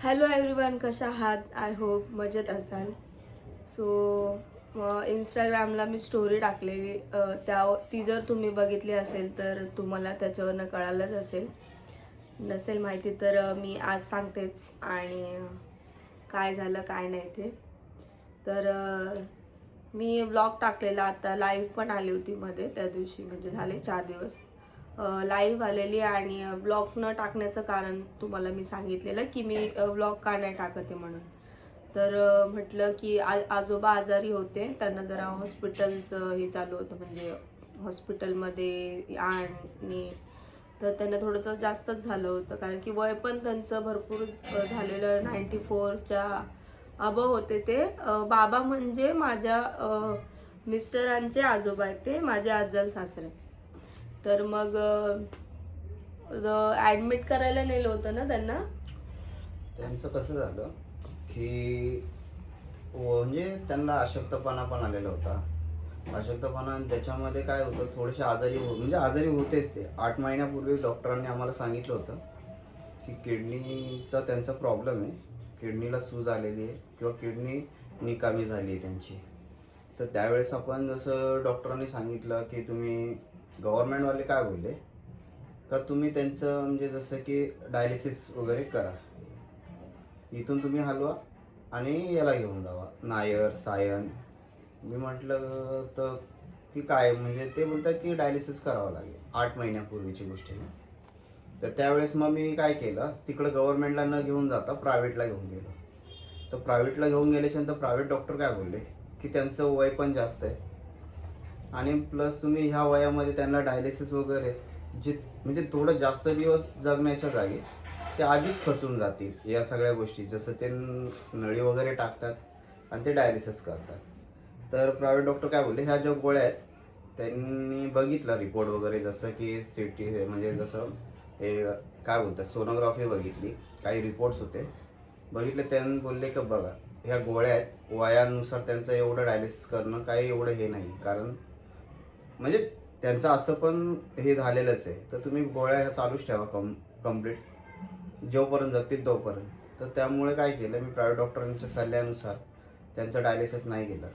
Hello everyone, कशा आहात? I hope मजेत असाल. सो इंस्टाग्रामला मी स्टोरी टाकलेली, ती जर तुम्ही बघितली असेल तर तुम्हाला त्याच्यावरनं कळालंच असेल. नसेल माहिती तर मी आज सांगतेच आणि काय झालं काय नाही ते. तर मी व्लॉग टाकलेला, आता लाईव्ह पण आली होती मध्ये, त्या दिवशी म्हणजे झाले 4 दिवस लाईव्ह आलेली. आणि व्लॉग न टाकण्याचं कारण तुम्हाला मी सांगितलेलं की मी व्लॉग का नाही टाकत आहे म्हणून. तर म्हटलं की आजोबा आजारी होते, त्यांना जरा हॉस्पिटलचं हे चालू होतं, म्हणजे हॉस्पिटलमध्ये आणि तर त्यांना थोडंसं जास्तच झालं होतं, कारण की वय पण त्यांचं भरपूर झालेलं, 94च्या अबव होते ते. बाबा म्हणजे माझ्या मिस्टरांचे आजोबा आहेत, ते माझे आज्जल सासरे. तर मग ॲडमिट करायला नेलं होतं ना त्यांना. त्यांचं कसं झालं की म्हणजे त्यांना अशक्तपणा पण आलेला होता. अशक्तपणा त्याच्यामध्ये काय होतं, थोडेसे आजारी म्हणजे आजारी होतेच ते. 8 महिन्यापूर्वी डॉक्टरांनी आम्हाला सांगितलं होतं की किडनीचा त्यांचा प्रॉब्लेम आहे, किडनीला सूज आलेली आहे किंवा किडनी निकामी झाली आहे त्यांची. तर त्यावेळेस आपण जसं डॉक्टरांनी सांगितलं की तुम्ही गव्हर्नमेंटवाले काय बोलले का तुम्ही त्यांचं म्हणजे जसं की डायलिसिस वगैरे करा, इथून तुम्ही हलवा आणि याला घेऊन जावा नायर सायन. मी म्हटलं तर की काय, म्हणजे ते बोलतात की डायलिसिस करावं लागेल. 8 महिन्यापूर्वीची गोष्ट आहे. तर त्यावेळेस मग मी काय केलं, तिकडं गव्हर्नमेंटला न घेऊन जाता प्रायव्हेटला घेऊन गेलो. तर प्रायव्हेटला घेऊन गेल्याच्यानंतर प्रायव्हेट डॉक्टर काय बोलले की त्यांचं वय पण जास्त आहे आणि प्लस तुम्ही ह्या वयामध्ये त्यांना डायलिसिस वगैरे जे म्हणजे थोडं जास्त दिवस जगण्याच्या जागी ते आधीच खचून जातील या सगळ्या गोष्टी, जसं ते नळी वगैरे टाकतात आणि ते डायलिसिस करतात. तर प्रायव्हेट डॉक्टर काय बोलले, ह्या ज्या गोळ्या आहेत त्यांनी बघितला रिपोर्ट वगैरे, जसं की सिटी म्हणजे जसं हे काय बोलतात सोनोग्राफी बघितली, काही रिपोर्ट्स होते बघितले. त्यांनी बोलले की बघा ह्या गोळ्या आहेत, वयानुसार त्यांचं एवढं डायलिसिस करणं काही एवढं हे नाही, कारण म्हणजे त्यांचं असं पण हे झालेलंच आहे. तर तुम्ही गोळ्या ह्या चालूच ठेवा कंप्लीट जोपर्यंत जगतील तोपर्यंत. तर त्यामुळे काय केलं मी, प्रायव्हेट डॉक्टरांच्या सल्ल्यानुसार त्यांचं डायलिसिस नाही केलं.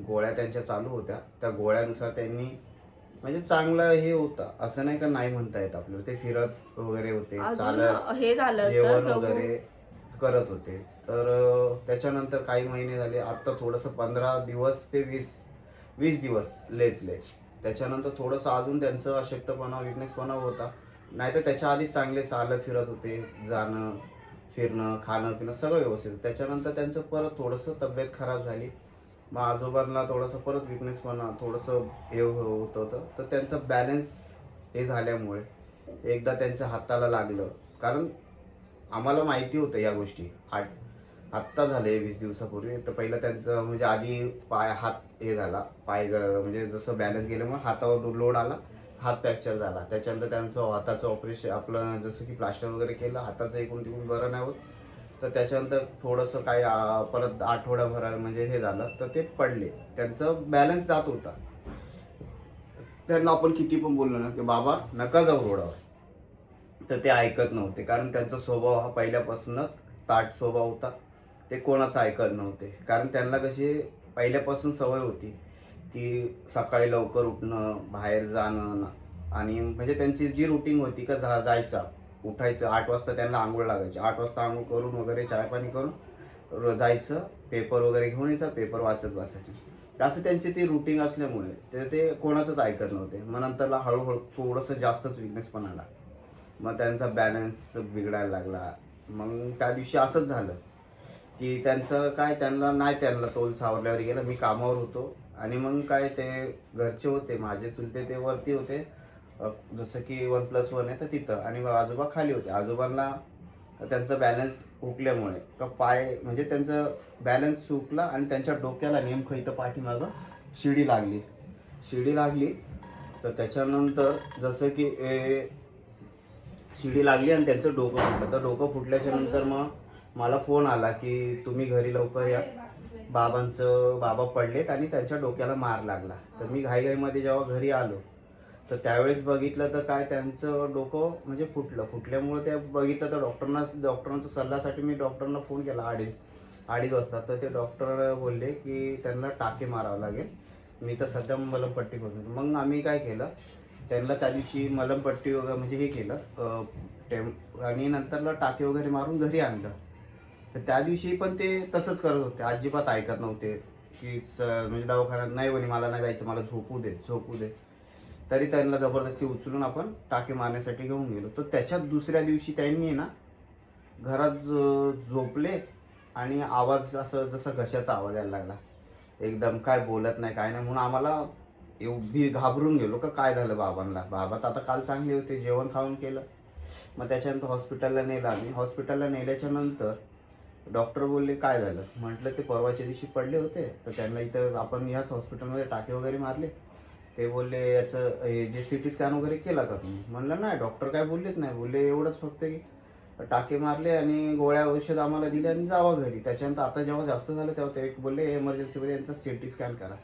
गोळ्या त्यांच्या चालू होत्या, त्या गोळ्यानुसार त्यांनी म्हणजे चांगलं हे होतं, असं नाही का नाही म्हणता येत आपल्याला. ते फिरत वगैरे होते, अजून चालत, हे झालं असतं जेवण जगू. वगैरे करत होते. तर त्याच्यानंतर काही महिने झाले, आत्ता थोडंसं 15 दिवस ते 20 दिवस लेच. त्याच्यानंतर थोडंसं अजून त्यांचं अशक्तपणा विकनेसपणा होता. नाहीतर त्याच्या आधी चांगले चालत फिरत होते, जाणं फिरणं खाणं पिणं सगळं व्यवस्थित होतं. त्याच्यानंतर त्यांचं परत थोडंसं तब्येत खराब झाली. मग आजोबांना थोडंसं परत विकनेसपणा थोडंसं हे होत होतं. तर त्यांचं बॅलन्स हे झाल्यामुळे एकदा त्यांच्या हाताला लागलं, कारण आम्हाला माहिती होतं या गोष्टी. आत्ता झाले 20 दिवसापूर्वी. तर पहिलं त्यांचं म्हणजे आधी हात हे झाला, म्हणजे जसं बॅलन्स गेल्यामुळे हातावर लोड आला, हात फ्रॅक्चर झाला. त्याच्यानंतर त्यांचं हाताचं ऑपरेशन आपलं जसं की प्लास्टर वगैरे केलं, हाताचं एकूण तिकून बरं नाही होत. तर त्याच्यानंतर थोडंसं काही परत आठवड्याभर म्हणजे हे झालं, तर ते पडले. त्यांचं बॅलन्स जात होता. त्यांना आपण किती पण बोललो ना की बाबा नका जाऊ रोडावर, तर ते ऐकत नव्हते, कारण त्यांचा स्वभाव हा पहिल्यापासूनच ताठ स्वभाव होता. ते कोणाचं ऐकत नव्हते, कारण त्यांना कशी पहिल्यापासून सवय होती की सकाळी लवकर उठणं, बाहेर जाणं. आणि म्हणजे त्यांची जी रुटीन होती का जायचं उठायचं 8 वाजता, त्यांना आंघोळ लागायची. 8 वाजता आंघोळ करून वगैरे चायपाणी करून जायचं, पेपर वगैरे घेऊन यायचं, पेपर वाचत बसायचे. असं त्यांची ती रुटीन असल्यामुळे ते कोणाचंच ऐकत नव्हते. मग नंतरला हळूहळू थोडंसं जास्तच विकनेस पण आला, मग त्यांचा बॅलन्स बिघडायला लागला. मग त्या दिवशी असंच झालं की त्यांचं काय, त्यांना तोल सावरल्यावर गेलं. मी कामावर होतो आणि मग काय ते घरचे होते माझे चुलते, ते वरती होते जसं की 1+1 आहे तर तिथं, आणि आजोबा खाली होते. आजोबांना त्यांचा बॅलन्स हुकल्यामुळे का पाय म्हणजे त्यांचं बॅलन्स हुकला आणि त्यांच्या डोक्याला नेमकं इथं पाठीमागं शिडी लागली. तर त्याच्यानंतर जसं की शिडी लागली आणि त्यांचं डोकं फुटलं. तर डोकं फुटल्याच्या नंतर मग मला फोन आला की तुम्ही घरी लवकर या, बाबा पडलेत आणि त्यांच्या डोक्याला मार लागला. तर मी घाईघाईमध्ये जेव्हा घरी आलो, तर त्यावेळेस बघितलं तर काय त्यांचं डोकं म्हणजे फुटल्यामुळे ते बघितलं तर डॉक्टरांचा सल्ल्यासाठी मी डॉक्टरांना फोन केला अडीच वाजता. तर ते डॉक्टर बोलले की त्यांना टाके मारावं लागेल. मी तर सध्या मलमपट्टी करून देतो. मग आम्ही काय केलं, त्यांना त्या दिवशी मलमपट्टी वगैरे म्हणजे हे केलं आणि नंतरला टाके वगैरे मारून घरी आणलं. तर त्या दिवशी पण ते तसंच करत होते, अजिबात ऐकत नव्हते की म्हणजे दवाखान्यात नाही म्हणे, मला नाही जायचं, मला झोपू दे. तरी त्यांना जबरदस्ती उचलून आपण टाके मारण्यासाठी घेऊन गेलो. तर त्याच्यात दुसऱ्या दिवशी त्यांनी ना घरात झोपले आणि आवाज असं जसं घशाचा आवाज यायला लागला एकदम, काय बोलत नाही काय नाही. म्हणून आम्हाला एवढी घाबरून गेलो का काय झालं बाबांना. बाबा तर आता काल चांगले होते, जेवण खाऊन केलं. मग त्याच्यानंतर हॉस्पिटलला नेलं आम्ही. हॉस्पिटलला नेल्याच्या नंतर डॉक्टर बोलले काय झालं. म्हटलं ते परवाच्या दिवशी पडले होते, तर त्यांना इथं आपण ह्याच हॉस्पिटलमध्ये टाके वगैरे मारले. ते बोलले याचं हे जे सी टी स्कॅन वगैरे केला का तुम्ही. म्हणलं नाही, डॉक्टर काय बोललेच नाही. बोलले एवढंच फक्त की टाके मारले आणि गोळ्या औषध आम्हाला दिले आणि जावा घरी. त्याच्यानंतर आता जेव्हा जास्त झालं तेव्हा ते एक बोलले एमर्जन्सीमध्ये यांचा सी टी स्कॅन करा.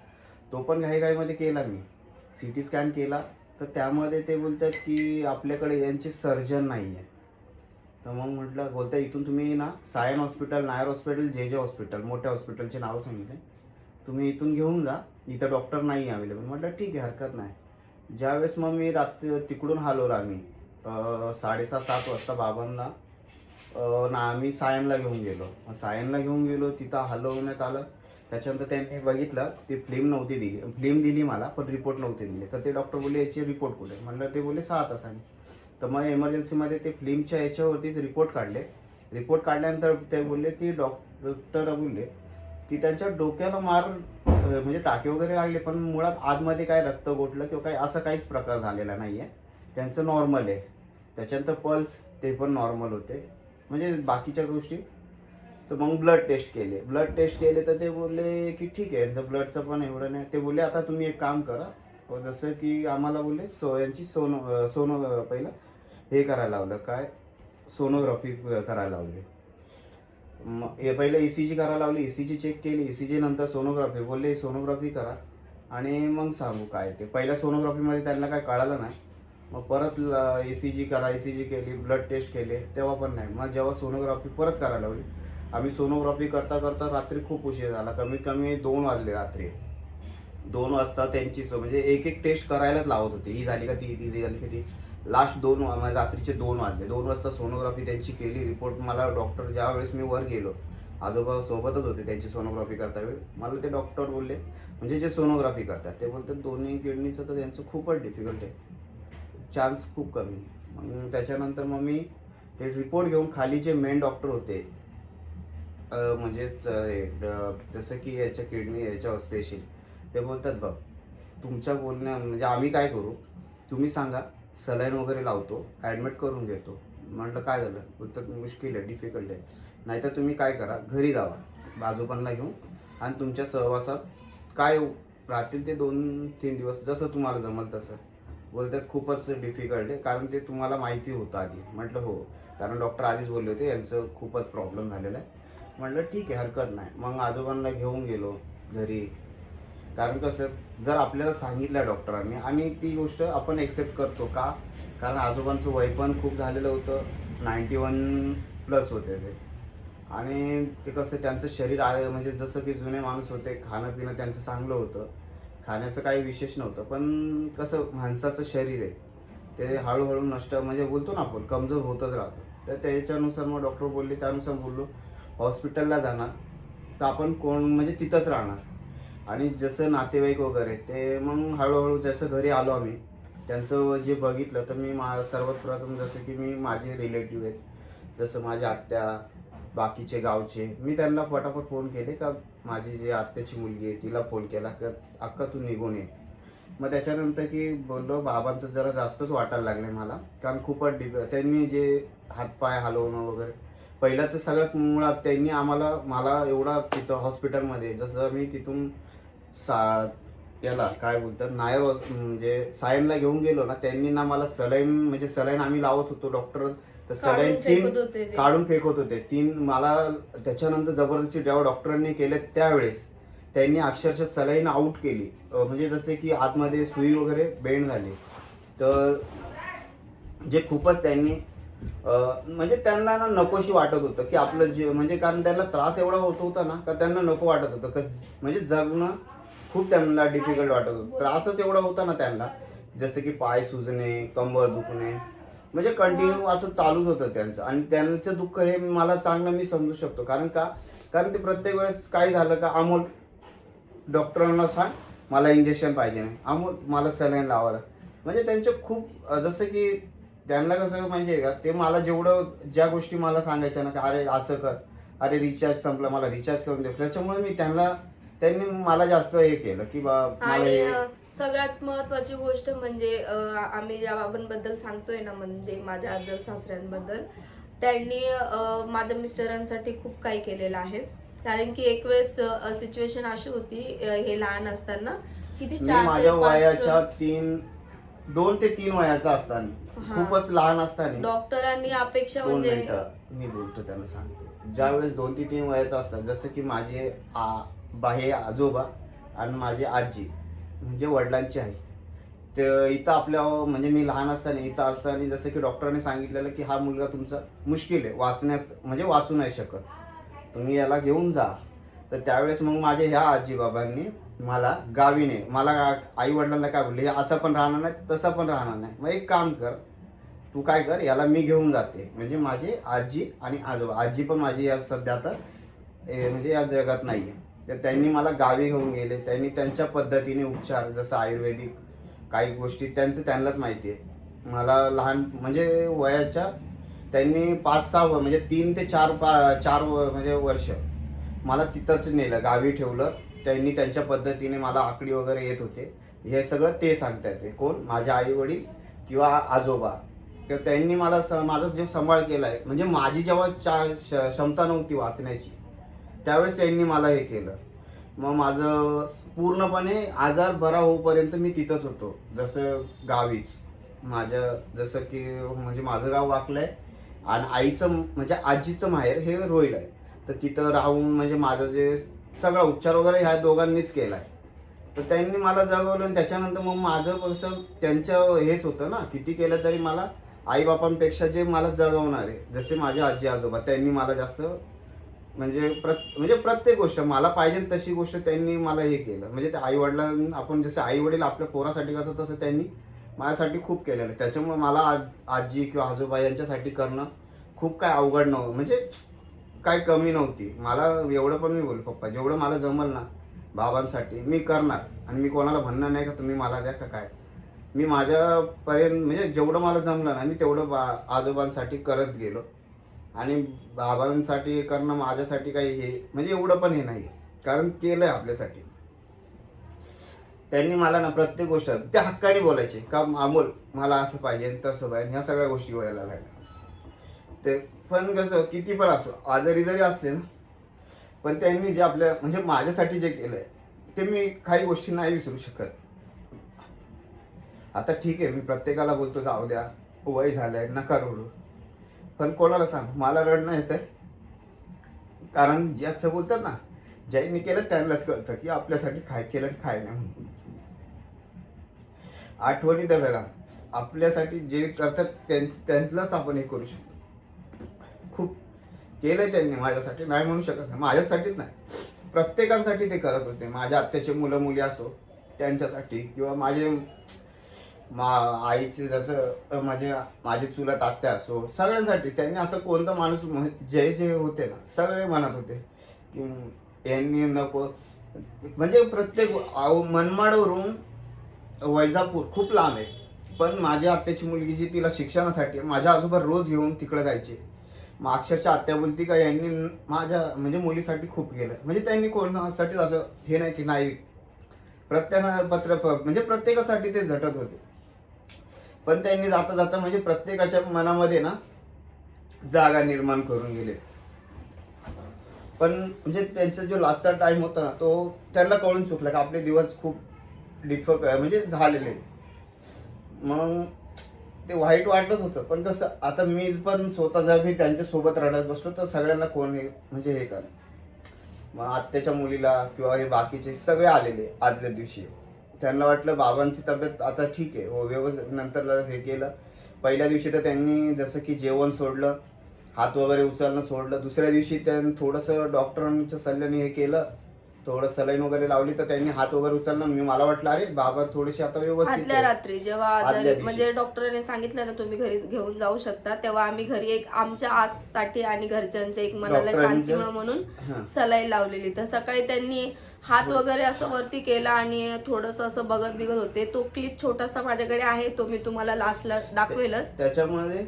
तो पण घाईघाईमध्ये केला मी. सी टी स्कॅन केला तर त्यामध्ये ते बोलतात की आपल्याकडे यांचे सर्जन नाही आहे. तर मग म्हटलं, बोलता इथून तुम्ही ना सायन हॉस्पिटल, नायर हॉस्पिटल, जे हॉस्पिटल, मोठ्या हॉस्पिटलचे नावं सांगितले, तुम्ही इथून घेऊन जा, इथं डॉक्टर नाही आहे अवेलेबल. म्हटलं ठीक आहे, हरकत नाही. ज्यावेळेस मग मी रात्री तिकडून हलवलं आम्ही 6:30-7 वाजता बाबांना ना आम्ही सायनला घेऊन गेलो. सायनला घेऊन गेलो, तिथं हलवण्यात आलं. त्याच्यानंतर त्यांनी बघितलं, ती फिल्म नव्हती दिली. फिल्म दिली मला पण रिपोर्ट नव्हते दिले. तर ते डॉक्टर बोलले याचे रिपोर्ट कुठे. म्हटलं ते बोलले 6 तासांनी. तर मग एमर्जन्सीमध्ये ते फिल्मच्या याच्यावरतीच रिपोर्ट काढले. रिपोर्ट काढल्यानंतर ते बोलले की डॉक्टर बोलले की त्यांच्या डोक्याला म्हणजे टाके वगैरे लागले, पण मुळात आतमध्ये काय रक्त गोठलं किंवा काय असं काहीच प्रकार झालेला नाही आहे. त्यांचं नॉर्मल आहे. त्याच्यानंतर पल्स ते पण नॉर्मल होते, म्हणजे बाकीच्या गोष्टी. तर मग ब्लड टेस्ट केले तर ते बोलले की ठीक आहे, यांचं ब्लडचं पण एवढं नाही. ते बोलले आता तुम्ही एक काम करा, जसं की आम्हाला बोलले यांची सोनो पहिलं हे करायला लावलं, काय सोनोग्राफी करायला लावली. मग हे पहिलं ई सी जी करायला लावली. ई सी जी चेक केली. ई सी जी नंतर सोनोग्राफी. बोलले सोनोग्राफी करा आणि मग सांगू काय ते. पहिल्या सोनोग्राफीमध्ये त्यांना काय कळालं नाही. मग परत ई सी जी करा, ई सी जी केली, ब्लड टेस्ट केले, तेव्हा पण नाही. मग जेव्हा सोनोग्राफी परत करायला लावली, आम्ही सोनोग्राफी करता रात्री खूप उशीर झाला. कमीत कमी 2 वाजले रात्री. 2 वाजता त्यांची म्हणजे एक टेस्ट करायलाच लावत होते. ही झाली का ती झाली का ती. लास्ट 2 रात्रीचे 2 वाजले. 2 वाजता सोनोग्राफी त्यांची केली. रिपोर्ट मला डॉक्टर, ज्या वेळेस मी वर गेलो, आजोबा सोबतच होते त्यांची सोनोग्राफी करता वेळी. मला ते डॉक्टर बोलले, म्हणजे जे सोनोग्राफी करतात ते बोलतात दोन्ही किडनीचं तर त्यांचं खूपच डिफिकल्ट आहे, चान्स खूप कमी. मग त्याच्यानंतर मग मी ते रिपोर्ट घेऊन खाली जे मेन डॉक्टर होते, म्हणजेच जसं की याच्या किडनी याच्यावर स्पेशल, ते बोलतात बघ तुमच्या बोलण्या म्हणजे आम्ही काय करू, तुम्ही सांगा, सलाईन वगैरे लावतो, ॲडमिट करून घेतो. म्हटलं काय झालं. बोलतात मुश्किल आहे, डिफिकल्ट आहे, नाहीतर तुम्ही काय करा, घरी जावा आजोबांना घेऊन आणि तुमच्या सहवासात काय राहतील ते 2-3 दिवस जसं तुम्हाला जमल तसं. बोलतात खूपच डिफिकल्ट आहे, कारण ते तुम्हाला माहिती होतं आधी. म्हटलं हो, कारण डॉक्टर आधीच बोलले होते यांचं खूपच प्रॉब्लेम झालेला आहे. म्हटलं ठीक आहे, हरकत नाही. मग आजोबांना घेऊन गेलो घरी. कारण कसं, जर आपल्याला सांगितलं डॉक्टरांनी आणि ती गोष्ट आपण एक्सेप्ट करतो का, कारण आजोबांचं वय पण खूप झालेलं होतं, 91+ होते ते. आणि ते कसं त्यांचं शरीर म्हणजे जसं की जुने माणूस होते, खाणं पिणं त्यांचं चांगलं होतं, खाण्याचं काही विशेष नव्हतं. पण कसं माणसाचं शरीर आहे ते हळूहळू नष्ट, म्हणजे बोलतो ना आपण, कमजोर होतच राहतं. तर त्याच्यानुसार मग डॉक्टर बोलले, त्यानुसार बोललो हॉस्पिटलला जाणार तर आपण कोण म्हणजे तिथंच राहणार. आणि जसं नातेवाईक वगैरे ते मग हळूहळू जसं घरी आलो आम्ही, त्यांचं जे बघितलं तर मी सर्वात प्रथम जसं की मी माझे रिलेटिव्ह आहेत, जसं माझ्या आत्या, बाकीचे गावचे, मी त्यांना फटाफट फोन केले का माझी जी आत्याची मुलगी आहे तिला फोन केला की अक्का तू निघून ये. मग त्याच्यानंतर की बोललो बाबांचं जरा जास्तच वाटायला लागले मला, कारण खूपच त्यांनी जे हातपाय हलवणं वगैरे, पहिलं तर सगळ्यात मुळात त्यांनी मला एवढा तिथं हॉस्पिटलमध्ये, जसं मी तिथून याला काय बोलतात नायर म्हणजे सायनला घेऊन गेलो ना, त्यांनी ना मला सलाईन आम्ही लावत होतो डॉक्टर, तर सलाईन 3 काढून फेकत होते 3 मला. त्याच्यानंतर जबरदस्ती जेव्हा डॉक्टरांनी केले त्यावेळेस त्यांनी अक्षरशः सलाईन आऊट केली, म्हणजे जसे की आतमध्ये सुई वगैरे बेंड झाली. तर जे खूपच त्यांनी म्हणजे त्यांना ना नकोशी वाटत होतं की आपलं जे म्हणजे कारण त्यांना त्रास एवढा होत होता ना का त्यांना नको वाटत होतं का म्हणजे जगणं खूप त्यांना डिफिकल्ट वाटत होतं. त्रासच एवढा होता ना त्यांना, जसं की पाय सुजणे, कंबर दुखणे, म्हणजे कंटिन्यू असं चालूच होतं त्यांचं. आणि त्यांचं दुःख हे मला चांगलं मी समजू शकतो. कारण ते प्रत्येक वेळेस काय झालं का अमोल डॉक्टरांना सांग मला इंजेक्शन पाहिजे नाही, अमोल मला सलाईन लावायला. म्हणजे त्यांचे खूप जसं की त्यांना कसं माहिती आहे का, ते मला जेवढं ज्या गोष्टी मला सांगायच्या ना, की अरे असं कर, अरे रिचार्ज संपला मला रिचार्ज करून दे, त्याच्यामुळे त्यांनी मला जास्त हे केलं की बा मला आणि हे सगळ्यात महत्वाची गोष्ट म्हणजे आम्ही ज्या बाबांबद्दल सांगतोय ना, म्हणजे माझ्या आजल सासऱ्यांबद्दल, त्यांनी माझ्या मिस्टरांसाठी खूप काही केलेलं आहे. कारण की एक वेळेस सिच्युएशन अशी होती, हे लहान असताना किती मी 4 ते माझ्या 5 वयाच्या 2 ते 3 वयाचा असताना, हा. खूपच लहान असताना, डॉक्टरांनी अपेक्षा 2 म्हणजे मिनिटं मी बोलतो त्यांना सांगतो. ज्यावेळेस 2 ते 3 वयाचा असतात, जसं की माझे बाहे आजोबा आणि माझी आजी म्हणजे वडिलांची आई, तर इथं आपल्या म्हणजे मी लहान असताना इथं असताना जसं की डॉक्टरांनी सांगितलेलं की हा मुलगा तुमचा मुश्किल आहे वाचण्याचं, म्हणजे वाचू नाही शकत, तुम्ही याला घेऊन जा. तर त्यावेळेस मग माझ्या ह्या आजीबाबांनी मला गावीने मला आई वडिलांना काय बोलले, हे असं पण राहणार नाही तसं पण राहणार नाही, मग एक काम कर, तू काय कर, याला मी घेऊन जाते. म्हणजे माझे आजी आणि आजोबा, आजी पण माझी या सध्या आता म्हणजे या जगात नाही आहे, तर त्यांनी मला गावी घेऊन गेले. त्यांनी त्यांच्या पद्धतीने उपचार, जसं आयुर्वेदिक काही गोष्टी त्यांनाच माहिती आहे. मला लहान म्हणजे वयाच्या त्यांनी 5-6 म्हणजे 3 ते 4 म्हणजे वर्ष मला तिथंच नेलं, गावी ठेवलं. त्यांनी त्यांच्या पद्धतीने मला आकडी वगैरे येत होते, हे सगळं ते सांगतात. ते कोण, माझे आई वडील किंवा आजोबा. तर त्यांनी मला माझा जो सांभाळ केला आहे, म्हणजे माझी जेव्हा क्षमता नव्हती वाचण्याची त्यावेळेस त्यांनी मला हे केलं. मग माझं पूर्णपणे आजार बरा होईपर्यंत मी तिथंच होतो, जसं गावीच माझ्या, जसं की म्हणजे माझं गाव वाकलं आहे आणि आईचं म्हणजे आजीचं माहेर हे रोईल आहे. तर तिथं राहून म्हणजे माझं जे सगळा उपचार वगैरे ह्या दोघांनीच केला आहे. तर त्यांनी मला जगवलं आणि त्याच्यानंतर मग माझं कसं त्यांचं हेच होतं ना, किती केलं तरी मला आईबापांपेक्षा जे मला जगवणारे जसे माझे आजी आजोबा, त्यांनी मला जास्त म्हणजे प्रत्येक गोष्ट मला पाहिजे तशी गोष्ट त्यांनी मला हे केलं. म्हणजे त्या आई-वडिलांना आपण जसे आई-वडील आपल्या पोरासाठी करतात तसं त्यांनी माझ्यासाठी खूप केलेलं आहे. त्याच्यामुळे मला आजी किंवा आजोबा यांच्यासाठी करणं खूप काय अवघड नव्हतं, म्हणजे काही कमी नव्हती. मला एवढं पण मी बोललो, पप्पा जेवढं मला जमल ना बाबांसाठी मी करणार, आणि मी कोणाला म्हणणार नाही का तुम्ही मला द्या का काय. मी माझ्यापर्यंत म्हणजे जेवढं मला जमलं ना मी तेवढं आजोबांसाठी करत गेलो. आणि बाबांसाठी करणं माझ्यासाठी काही हे म्हणजे एवढं पण हे नाही, कारण केलंय आपल्यासाठी. त्यांनी मला ना प्रत्येक गोष्ट त्या हक्काने बोलायचे का अमोल मला असं पाहिजे तसं पाहिजे, ह्या सगळ्या गोष्टी व्हायला लागल्या. ते पण कसं किती पण असो, आजारी जरी असले ना, पण त्यांनी जे आपल्या म्हणजे माझ्यासाठी जे केलंय ते मी काही गोष्टी नाही विसरू शकत. आता ठीक आहे, मी प्रत्येकाला बोलतो जाऊ द्या, वय झालंय नका रडू, पण कोणाला सांग मला रडणं येतंय, कारण ज्याचं बोलतात ना, ज्यांनी केलं त्यांनाच कळतं की आपल्यासाठी काय केलं आणि काय नाही म्हणून. आठवणी द्या बघा, आपल्यासाठी जे करतात त्यांनाच आपण हे करू शकतो. खूप केलंय त्यांनी माझ्यासाठी, नाही म्हणू शकत नाही, माझ्यासाठीच नाही प्रत्येकांसाठी ते करत होते. माझ्या आत्याचे मुलं मुली असो त्यांच्यासाठी, किंवा आईचे जसं माझे चुलत आत्या असो, सगळ्यांसाठी त्यांनी असं कोणता माणूस जे होते ना सगळे म्हणत होते की यांनी नको, म्हणजे प्रत्येक मनमाडवरून वैजापूर खूप लांब आहे, पण माझ्या आत्याची मुलगी जी तिला शिक्षणासाठी माझ्या आजोबा रोज घेऊन तिकडे जायचे. मग अक्षरशः आत्या बोलती का यांनी माझ्या म्हणजे मुलीसाठी खूप केलं, म्हणजे त्यांनी कोणासाठी असं हे नाही की नाही, म्हणजे प्रत्येकासाठी ते झटत होते. पण त्यांनी जाता जाता म्हणजे प्रत्येकाच्या मनामध्ये ना जागा निर्माण करून गेले. पण म्हणजे त्यांचा जो लास्टचा टाइम होता ना, तो त्यांना कळून चुकला की आपले दिवस खूप म्हणजे झालेले. मग ते वाईट वाटत होतं, पण कसं आता मी पण स्वतः जर मी त्यांच्यासोबत रडत बसलो तर सगळ्यांना कोण म्हणजे हे कर. मग आत्याच्या मुलीला किंवा हे बाकीचे सगळे आलेले आदल्या दिवशी, त्यांना वाटलं बाबांची तब्येत आता ठीक आहे हो व्यवस्थित. नंतर हे केलं. पहिल्या दिवशी तर त्यांनी जसं की जेवण सोडलं, हात वगैरे उचलणं सोडलं. दुसऱ्या दिवशी त्यांनी थोडंसं डॉक्टरांच्या सल्ल्याने हे केलं, थोडं सलाईन वगैरे लावली, तर त्यांनी हात वगैरे उचलणं. मला वाटलं अरे बाबा थोडेसे आता व्यवस्थित आदल्या आहे. रात्री जेव्हा आदल्या आजारी दिवशी. म्हणजे डॉक्टरांनी सांगितलं ना तुम्ही घरी घेऊन जाऊ शकता, तेव्हा आम्ही घरी एक आमच्या आससाठी आणि घरच्यांच्या एक मनाला शांती म्हणून हां. सलाई लावलेली. तर सकाळी त्यांनी हात वगैरे असं वरती केला आणि थोडंसं असं बघत बिघत होते. तो क्लिप छोटासा माझ्याकडे आहे, तो मी तुम्हाला लास्टला दाखवेलच. त्याच्यामध्ये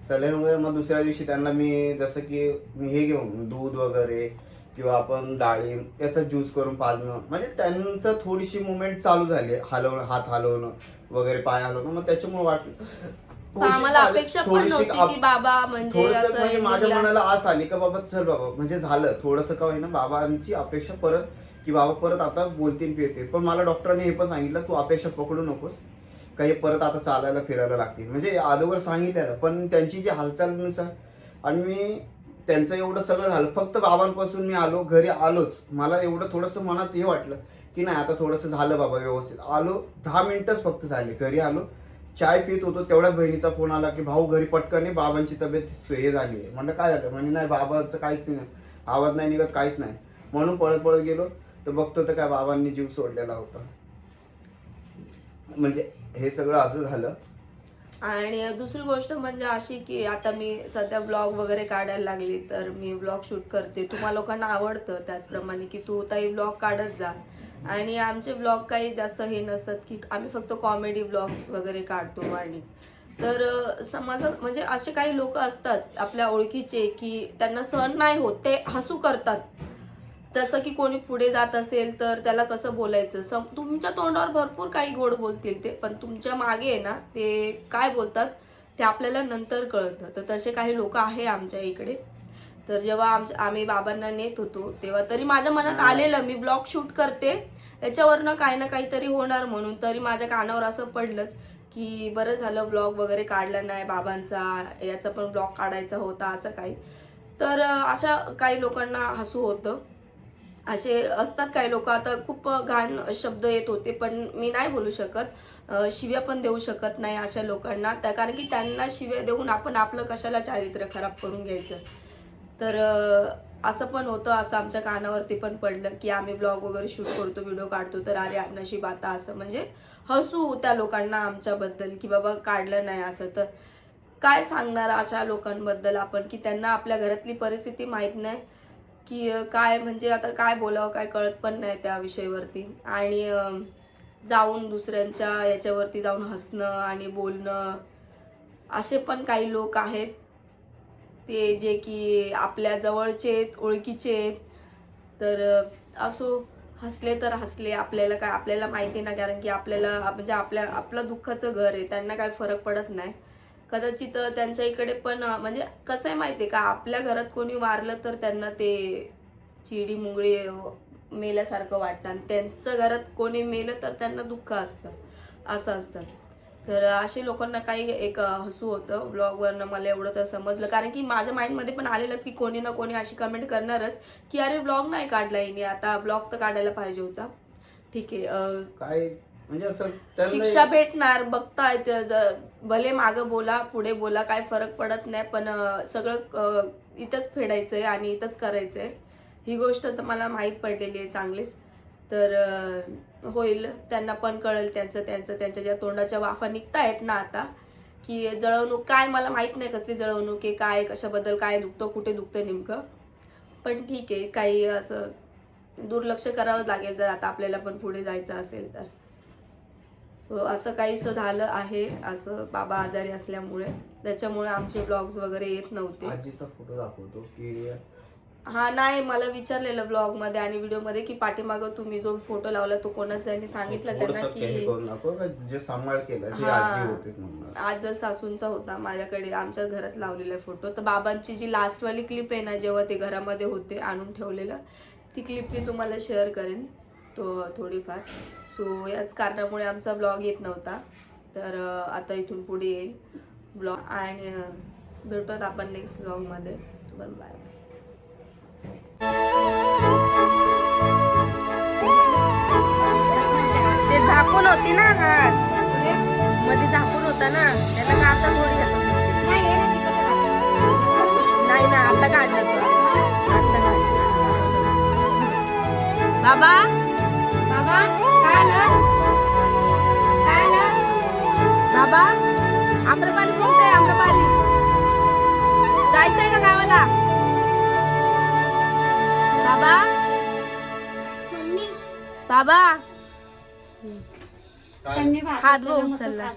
सलाईन वगैरे. मग दुसऱ्या दिवशी त्यांना मी जसं की मी हे घेऊन दूध वगैरे किंवा आपण डाळिंब याचा ज्यूस करून पाजणं, म्हणजे त्यांचं थोडीशी मुवमेंट चालू झाली, हलवणं, हात हलवणं वगैरे, पाय हलवणं. मग त्याच्यामुळे वाटलं आम्हाला अपेक्षा पण नव्हती की बाबा म्हणजे असं म्हणजे माझ्या निघला. मनाला आस आली का बाबा चल बाबा म्हणजे झालं थोडंसं का होईना बाबांची अपेक्षा परत, की बाबा परत आता बोलतील फिरतील. पण मला डॉक्टरांनी हे पण सांगितलं तू अपेक्षा पकडू नकोस, काही परत आता चालायला फिरायला लागतील. म्हणजे अगोदर सांगितलेलं, पण त्यांची जी हालचालीनुसार आणि मी त्यांचं एवढं सगळं झालं. फक्त बाबांपासून मी आलो, घरी आलोच, मला एवढं थोडंसं मनात हे वाटलं की नाही आता थोडंसं झालं बाबा व्यवस्थित. आलो 10 मिनिटच फक्त झाले, घरी आलो, चाय पित होतो तेवढ्यात बहिणीचा फोन आला की भाऊ घरी पटकन आहे, बाबांची तब्येत हे झाली आहे. म्हणलं काय झालं? म्हणजे नाही बाबाचं काहीच नाही, आवाज नाही निघत, काहीच नाही. म्हणून पळत पळत गेलो तर बघतो तर काय बाबांनी जीव सोडलेला होता. म्हणजे हे सगळं असं झालं. आणि दुसरी गोष्ट म्हणजे अशी की आता मी सध्या ब्लॉग वगैरे काढायला लागली, तर मी ब्लॉग शूट करते. तुम्हा लोकांना आवडतं त्याचप्रमाणे की तू ताई ब्लॉग काढत जा. आणि आमचे ब्लॉग काही जास्त हे नसतात की आम्ही फक्त कॉमेडी ब्लॉग्स वगैरे काढतो. आणि तर समाजात म्हणजे असे काही लोक असतात आपल्या ओळखीचे की त्यांना सहन नाही होत, ते हसू करतात. जसं की कोणी पुढे जात असेल तर त्याला कसं बोलायचं, तुमच्या तोंडावर भरपूर काही गोड बोलतील ते, पण तुमच्या मागे आहे ना ते काय बोलतात ते आपल्याला नंतर कळतं. तर तसे काही लोक आहे आमच्या इकडे. तर जेव्हा आम्ही बाबांना नेत होतो तेव्हा तरी माझ्या मनात आलेलं मी ब्लॉग शूट करते त्याच्यावरनं काही ना काहीतरी होणार म्हणून. तरी माझ्या कानावर असं पडलंच की बरं झालं ब्लॉग वगैरे काढला नाही बाबांचा, याचा पण ब्लॉग काढायचा होता असं काही. तर अशा काही लोकांना हसू होतं. असे असतात काही लोक. आता खूप घाण शब्द येत होते पण मी नाही बोलू शकत, शिव्या पण देऊ शकत नाही अशा लोकांना, त्या कारण की त्यांना शिव्या देऊन आपण आपलं कशाला चारित्र्य खराब करून घ्यायचं. तर असं पण होतं. असं आमच्या कानावरती पण पडलं की आम्ही ब्लॉग वगैरे शूट करतो, व्हिडिओ काढतो, तर अरे नशीब आता असं, म्हणजे हसू त्या लोकांना आमच्याबद्दल की बाबा काढलं नाही असं. तर काय सांगणार अशा लोकांबद्दल आपण की त्यांना आपल्या घरातली परिस्थिती माहीत नाही की काय म्हणजे आता काय बोलावं काय कळत पण नाही त्या विषयावरती. आणि जाऊन दुसऱ्यांच्या याच्यावरती जाऊन हसणं आणि बोलणं, असे पण काही लोक आहेत ते जे की आपल्या जवळचे आहेत, ओळखीचे आहेत. तर असो, हसले तर हसले, आपल्याला काय, आपल्याला माहिती ना, कारण की आपल्याला म्हणजे आपलं दुःखाचं घर आहे, त्यांना काय फरक पडत नाही. कदाचित त्यांच्या इकडे पण म्हणजे कसं आहे माहिती आहे का, आपल्या घरात कोणी वारलं तर त्यांना ते चिडी मुंगळी मेल्यासारखं वाटतं, आणि त्यांचं घरात कोणी मेलं तर त्यांना दुःख असतं, असं असतं. तर असे लोकांना काही एक हसू होतं ब्लॉगवरनं, मला एवढं तर समजलं. कारण की माझ्या माइंडमध्ये पण आलेलंच की कोणी ना कोणी अशी कमेंट करणारच की अरे ब्लॉग नाही काढला हिने, आता ब्लॉग तर काढायला पाहिजे होता. ठीक आहे, काय म्हणजे असं शिक्षा भेटणार, बघताय, भले मागं बोला पुढे बोला काय फरक पडत नाही, पण सगळं इथंच फेडायचंय आणि इथंच करायचंय. ही गोष्ट तर मला माहीत पडलेली आहे चांगलीच. तर होईल, त्यांना पण कळेल, त्यांच्या ज्या तोंडाच्या वाफा निघतायत ना आता, की जळवणूक काय, मला माहित नाही कसली जळवणूक आहे, काय कशाबद्दल, काय दुखतं, कुठे दुखतं नेमकं. पण ठीक आहे, काही असं दुर्लक्ष करावंच लागेल जर आता आपल्याला पण पुढे जायचं असेल तर. सो असं काहीसं झालं आहे, असं बाबा आजारी असल्यामुळे, त्याच्यामुळे आमचे ब्लॉग्स वगैरे येत नव्हते. आजीचा फोटो दाखवतो की हा नाही, मला विचारलेलं ब्लॉग मध्ये आणि व्हिडिओ मध्ये की पाठीमागं तुम्ही जो फोटो लावला तो कोणाचा आहे. मी सांगितलं त्यांना की जे सांभाळ केलं ते हा, आजी होते म्हणून. आजल सासूंचा होता माझ्याकडे, आमच्या घरात लावलेला फोटो. तर बाबांची जी लास्ट वाली क्लिप आहे ना, जेव्हा ते घरामध्ये होते आणून ठेवलेलं, ती क्लिप मी तुम्हाला शेअर करेन तो थोडीफार. सो याच कारणामुळे आमचा ब्लॉग येत नव्हता. तर आता इथून पुढे येईल ब्लॉग, आणि भेटत आपण नेक्स्ट ब्लॉगमध्ये. पण बाय. ते झाकून झाकून होती ना हा मध्ये झाकून होता ना त्याला का आता थोडी येतात नाही ना आता काढलं तू आता काढलं बाबा बाबा काय आलं काय आलं बाबा आम्रपाली कोणतं आहे आम्रपाली जायचंय का गावाला बाबा बाबा काय? हात उचलला